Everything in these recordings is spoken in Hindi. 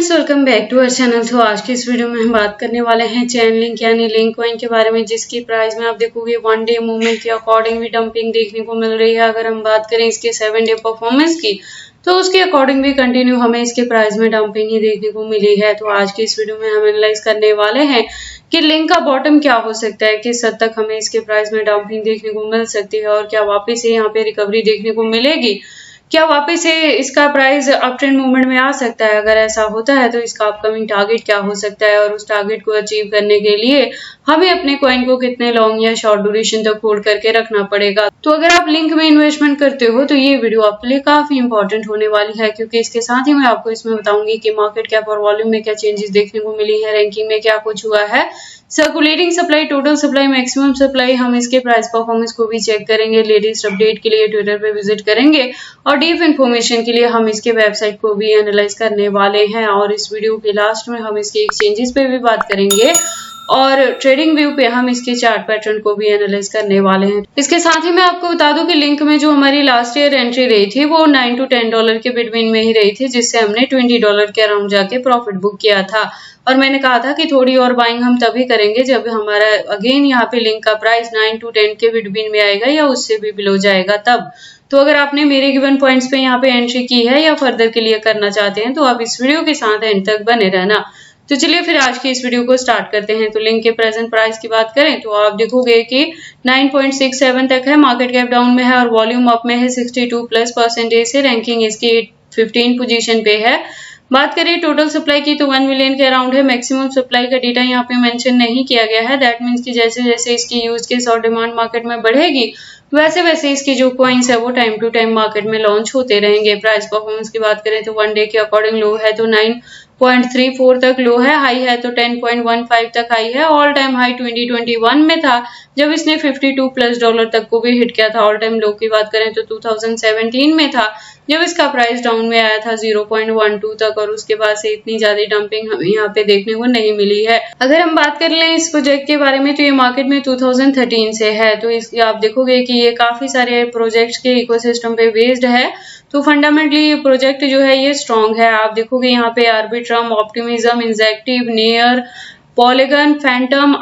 Friends, welcome back to our channel. तो आज की इस वीडियो में हम बात करने वाले हैं चेन लिंक यानी लिंक कॉइन के बारे में, जिसकी प्राइस में आप देखोगे वन डे मूवमेंट के अकॉर्डिंग भी डंपिंग देखने को मिल रही है। अगर हम बात करें इसके 7 डे परफॉर्मेंस की, तो उसके अकॉर्डिंग भी कंटिन्यू हमें इसके प्राइस में डंपिंग ही देखने को मिली है। तो आज की इस वीडियो में हम एनालाइज करने वाले हैं कि लिंक का बॉटम क्या हो सकता है, किस हद तक हमें इसके प्राइस में डंपिंग देखने को मिल सकती है और क्या वापस से यहाँ पे रिकवरी देखने को मिलेगी, क्या वापस से इसका प्राइस अप ट्रेंड मूवमेंट में आ सकता है। अगर ऐसा होता है तो इसका अपकमिंग टारगेट क्या हो सकता है और उस टारगेट को अचीव करने के लिए हमें अपने कॉइन को कितने लॉन्ग या शॉर्ट ड्यूरेशन तक होल्ड करके रखना पड़ेगा। तो अगर आप लिंक में इन्वेस्टमेंट करते हो तो ये वीडियो आपके लिए काफी इंपॉर्टेंट होने वाली है, क्योंकि इसके साथ ही मैं आपको इसमें बताऊंगी कि मार्केट कैप और वॉल्यूम में क्या चेंजेस देखने को मिली है, रैंकिंग में क्या कुछ हुआ है, circulating supply, total supply, maximum supply, हम इसके प्राइस परफॉर्मेंस को भी चेक करेंगे। लेटेस्ट अपडेट के लिए ट्विटर पे विजिट करेंगे और डीप इन्फॉर्मेशन के लिए हम इसके वेबसाइट को भी एनालाइज करने वाले हैं। और इस वीडियो के लास्ट में हम इसके एक्सचेंजेस पे भी बात करेंगे और ट्रेडिंग व्यू पे हम इसके चार्ट पैटर्न को भी एनालाइज करने वाले हैं। इसके साथ ही मैं आपको बता दूं कि लिंक में जो हमारी लास्ट ईयर एंट्री रही थी वो $9 to $10 के बिटवीन में ही रही थी, जिससे हमने $20 के अराउंड जाके प्रॉफिट बुक किया था। और मैंने कहा था कि थोड़ी और बाइंग हम तभी करेंगे जब हमारा अगेन यहाँ पे लिंक का प्राइस 9 to 10 के बिटवीन में आएगा या उससे भी बिलो जाएगा तब। तो अगर आपने मेरे गिवन पॉइंट्स पे यहाँ पे एंट्री की है या फर्दर के लिए करना चाहते हैं तो आप इस वीडियो के साथ एंड तक बने रहना। तो चलिए फिर आज की इस वीडियो को स्टार्ट करते हैं। तो लिंक के प्रेजेंट प्राइस की बात करें तो आप देखोगे कि 9.67 तक है, मार्केट कैप डाउन में है और वॉल्यूम अप में है 62+% से। रैंकिंग इसकी 15 पोजीशन पे है। बात करें टोटल सप्लाई की तो 1 मिलियन के अराउंड है। मैक्सिमम सप्लाई का डेटा यहाँ पे मेंशन नहीं किया गया है। दैट मीन्स कि जैसे जैसे इसकी यूज केस और डिमांड मार्केट में बढ़ेगी वैसे वैसे इसके जो कॉइन्स है वो टाइम टू टाइम मार्केट में लॉन्च होते रहेंगे। प्राइस परफॉर्मेंस की बात करें तो 1 डे के अकॉर्डिंग लो है तो 9.34 तक लो है, हाई है तो 10.15 तक हाई है। ऑल टाइम हाई 2021 में था जब इसने $52+ तक को भी हिट किया था। ऑल टाइम लो की बात करें तो 2017 में था जब इसका प्राइस डाउन में आया था 0.12 तक, और उसके बाद से इतनी ज्यादा डंपिंग हमें यहाँ पे देखने को नहीं मिली है। अगर हम बात कर लें इस प्रोजेक्ट के बारे में तो ये मार्केट में 2013 से है। तो इस आप देखोगे कि ये काफी सारे प्रोजेक्ट्स के इकोसिस्टम पे बेस्ड है। तो फंडामेंटली ये प्रोजेक्ट जो है ये स्ट्रॉन्ग है। आप देखोगे यहाँ पे Arbitrum, Optimism, Injective, Near, Polygon, Fantom,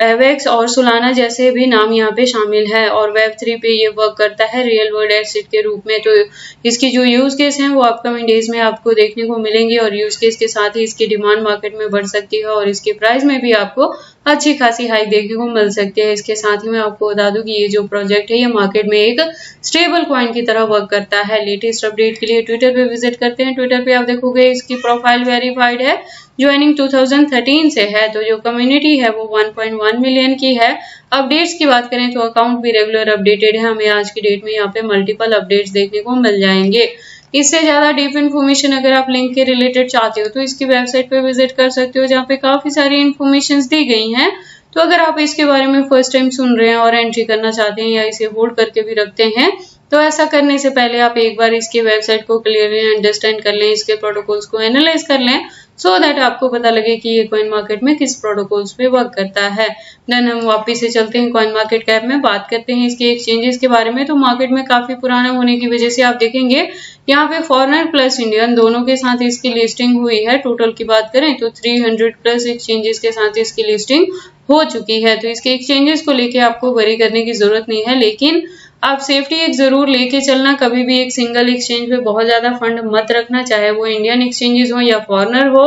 Avax और सोलाना जैसे भी नाम यहाँ पे शामिल है। और वेब3 पे ये वर्क करता है रियल वर्ल्ड एसेट के रूप में। तो इसकी जो यूज केस हैं वो अपकमिंग डेज में आपको देखने को मिलेंगे और यूज केस के साथ ही इसकी डिमांड मार्केट में बढ़ सकती है और इसके प्राइस में भी आपको अच्छी खासी हाइक देखने को मिल सकती है। इसके साथ ही मैं आपको बता दूं कि ये जो प्रोजेक्ट है ये मार्केट में एक स्टेबल कॉइन की तरह वर्क करता है। लेटेस्ट अपडेट के लिए ट्विटर पे विजिट करते हैं। ट्विटर पे आप देखोगे इसकी प्रोफाइल वेरीफाइड है, ज्वाइनिंग 2013 से है। तो जो कम्युनिटी है वो 1.1 मिलियन की है। अपडेट्स की बात करें तो अकाउंट भी रेगुलर अपडेटेड है। हमें आज की डेट में यहाँ पे मल्टीपल अपडेट्स देखने को मिल जाएंगे। इससे ज्यादा डीप इन्फॉर्मेशन अगर आप लिंक के रिलेटेड चाहते हो तो इसकी वेबसाइट पे विजिट कर सकते हो, जहाँ पे काफी सारी इन्फॉर्मेशन दी गई हैं। तो अगर आप इसके बारे में फर्स्ट टाइम सुन रहे हैं और एंट्री करना चाहते हैं या इसे होल्ड करके भी रखते हैं तो ऐसा करने से पहले आप एक बार इसकी वेबसाइट को क्लियरली अंडरस्टैंड कर लें, इसके प्रोटोकॉल्स को एनालाइज कर लें, सो दैट आपको पता लगे कि ये कॉइन मार्केट में किस प्रोटोकॉल्स पे वर्क करता है। देन हम वापस से चलते हैं कॉइन मार्केट कैप में, बात करते हैं इसके एक्सचेंजेस के बारे में। तो मार्केट में काफी पुराना होने की वजह से आप देखेंगे यहाँ पे फॉरेनर प्लस इंडियन दोनों के साथ इसकी लिस्टिंग हुई है। टोटल की बात करें तो 300+ एक्सचेंजेस के साथ इसकी लिस्टिंग हो चुकी है। तो इसके एक्सचेंजेस को लेके आपको वरी करने की जरूरत नहीं है, लेकिन आप सेफ्टी एक जरूर लेके चलना। कभी भी एक सिंगल एक्सचेंज पे बहुत ज्यादा फंड मत रखना, चाहे वो इंडियन एक्सचेंजेस हो या फॉरेनर हो।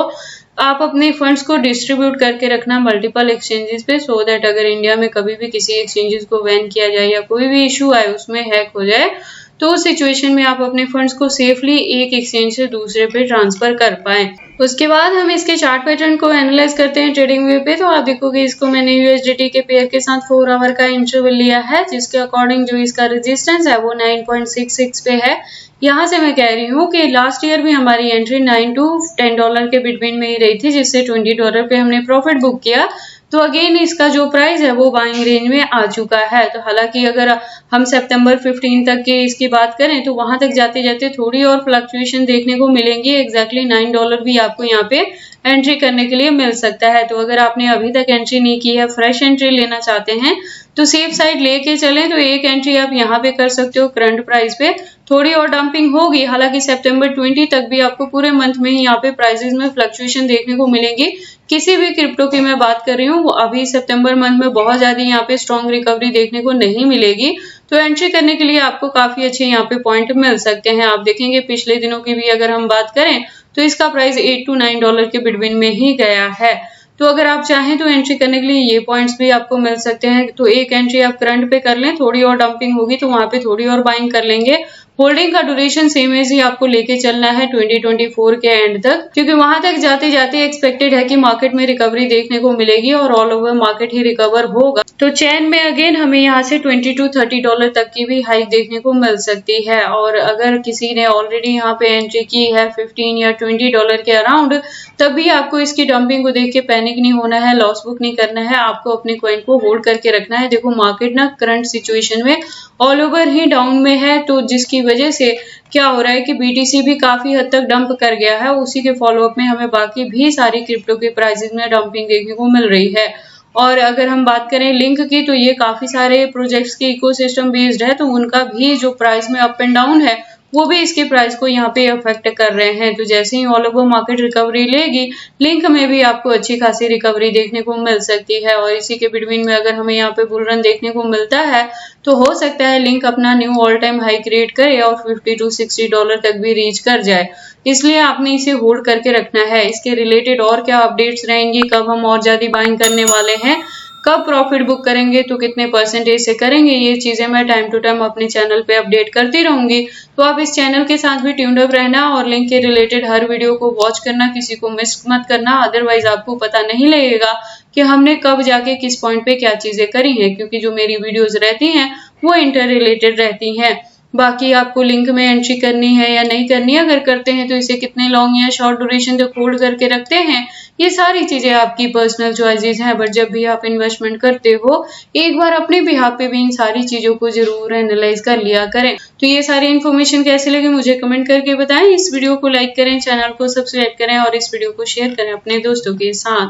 आप अपने फंड्स को डिस्ट्रीब्यूट करके रखना मल्टीपल एक्सचेंजेस पे, सो दैट अगर इंडिया में कभी भी किसी एक्सचेंजेस को बैन किया जाए या कोई भी इशू आए, उसमें हैक हो जाए, तो उस सिचुएशन में आप अपने फंड्स को सेफली एक एक्सचेंज से दूसरे पे ट्रांसफर कर पाए। उसके बाद हम इसके चार्ट पैटर्न को एनालाइज करते हैं ट्रेडिंग व्यू पे। तो आप देखोगे इसको मैंने यूएसडीटी के पेयर के साथ 4 आवर का इंटरवल लिया है, जिसके अकॉर्डिंग जो इसका रेजिस्टेंस है वो 9.66 पे है। यहाँ से मैं कह रही हूँ कि लास्ट ईयर भी हमारी एंट्री $9 to $10 के बिटवीन में ही रही थी, जिससे $20 पे हमने प्रॉफिट बुक किया। तो अगेन इसका जो प्राइस है वो बाइंग रेंज में आ चुका है। तो हालांकि अगर हम सितंबर 15 तक के इसकी बात करें तो वहां तक जाते जाते थोड़ी और फ्लक्चुएशन देखने को मिलेंगी। एग्जैक्टली $9 भी आपको यहाँ पे एंट्री करने के लिए मिल सकता है। तो अगर आपने अभी तक एंट्री नहीं की है, फ्रेश एंट्री लेना चाहते हैं तो सेफ साइड लेके चलें तो एक एंट्री आप यहाँ पे कर सकते हो करंट प्राइस पे। थोड़ी और डंपिंग होगी। हालांकि सितंबर 20 तक भी आपको पूरे मंथ में ही यहाँ पे प्राइसेस में फ्लक्चुएशन देखने को मिलेंगी। किसी भी क्रिप्टो की मैं बात कर रही हूँ, अभी सितंबर मंथ में बहुत ज्यादा यहाँ पे स्ट्रॉन्ग रिकवरी देखने को नहीं मिलेगी, तो एंट्री करने के लिए आपको काफी अच्छे यहाँ पे पॉइंट मिल सकते हैं। आप देखेंगे पिछले दिनों की भी अगर हम बात करें तो इसका प्राइस $8 to $9 के बिटवीन में ही गया है। तो अगर आप चाहें तो एंट्री करने के लिए ये पॉइंट्स भी आपको मिल सकते हैं। तो एक एंट्री आप करंट पे कर लें, थोड़ी और डंपिंग होगी तो वहां पे थोड़ी और बाइंग कर लेंगे। होल्डिंग का ड्यूरेशन सेम एज ही आपको लेके चलना है 2024 के एंड तक, क्योंकि वहां तक जाते जाते एक्सपेक्टेड है कि मार्केट में रिकवरी देखने को मिलेगी और ऑल ओवर मार्केट ही रिकवर होगा। तो चैन में अगेन हमें यहाँ से $20 to $30 तक की भी हाइक देखने को मिल सकती है। और अगर किसी ने ऑलरेडी यहाँ पे एंट्री की है $15 या $20 के अराउंड, तभी आपको इसकी डंपिंग को देख के पैनिक नहीं होना है, लॉस बुक नहीं करना है, आपको अपने कॉइन को होल्ड करके रखना है। देखो मार्केट ना करंट सिचुएशन में ऑल ओवर ही डाउन में है, तो जिसकी वजह से क्या हो रहा है कि BTC भी काफी हद तक डंप कर गया है। उसी के फॉलोअप में हमें बाकी भी सारी क्रिप्टो के प्राइसेस में डंपिंग देखने को मिल रही है। और अगर हम बात करें लिंक की, तो ये काफी सारे प्रोजेक्ट्स के इकोसिस्टम बेस्ड है, तो उनका भी जो प्राइस में अप एंड डाउन है वो भी इसके प्राइस को यहाँ पे अफेक्ट कर रहे हैं। तो जैसे ही ऑल ओवर मार्केट रिकवरी लेगी, लिंक में भी आपको अच्छी खासी रिकवरी देखने को मिल सकती है। और इसी के बिटवीन में अगर हमें यहाँ पे बुल रन देखने को मिलता है तो हो सकता है लिंक अपना knew all time high create करे और $50 to $60 तक भी रीच कर जाए। इसलिए आपने इसे होल्ड करके रखना है। इसके रिलेटेड और क्या अपडेट्स रहेंगी, कब हम और ज्यादा बाइंग करने वाले हैं, कब प्रॉफिट बुक करेंगे, तो कितने परसेंटेज से करेंगे, ये चीजें मैं टाइम टू टाइम अपने चैनल पे अपडेट करती रहूंगी। तो आप इस चैनल के साथ भी ट्यून्ड अप रहना और लिंक के रिलेटेड हर वीडियो को वॉच करना, किसी को मिस मत करना, अदरवाइज आपको पता नहीं लगेगा कि हमने कब जाके किस पॉइंट पे क्या चीजें करी हैं, क्योंकि जो मेरी वीडियोज रहती हैं वो इंटर रिलेटेड रहती हैं। बाकी आपको लिंक में एंट्री करनी है या नहीं करनी है, अगर करते हैं तो इसे कितने लॉन्ग या शॉर्ट ड्यूरेशन तक होल्ड करके रखते हैं, ये सारी चीजें आपकी पर्सनल चॉइसेस हैं। बट जब भी आप इन्वेस्टमेंट करते हो, एक बार अपने बिहाफ पे भी इन सारी चीजों को जरूर एनालाइज कर लिया करें। तो ये सारी इन्फॉर्मेशन कैसे लगी मुझे कमेंट करके बताएं। इस वीडियो को लाइक करें, चैनल को सब्सक्राइब करें और इस वीडियो को शेयर करें अपने दोस्तों के साथ।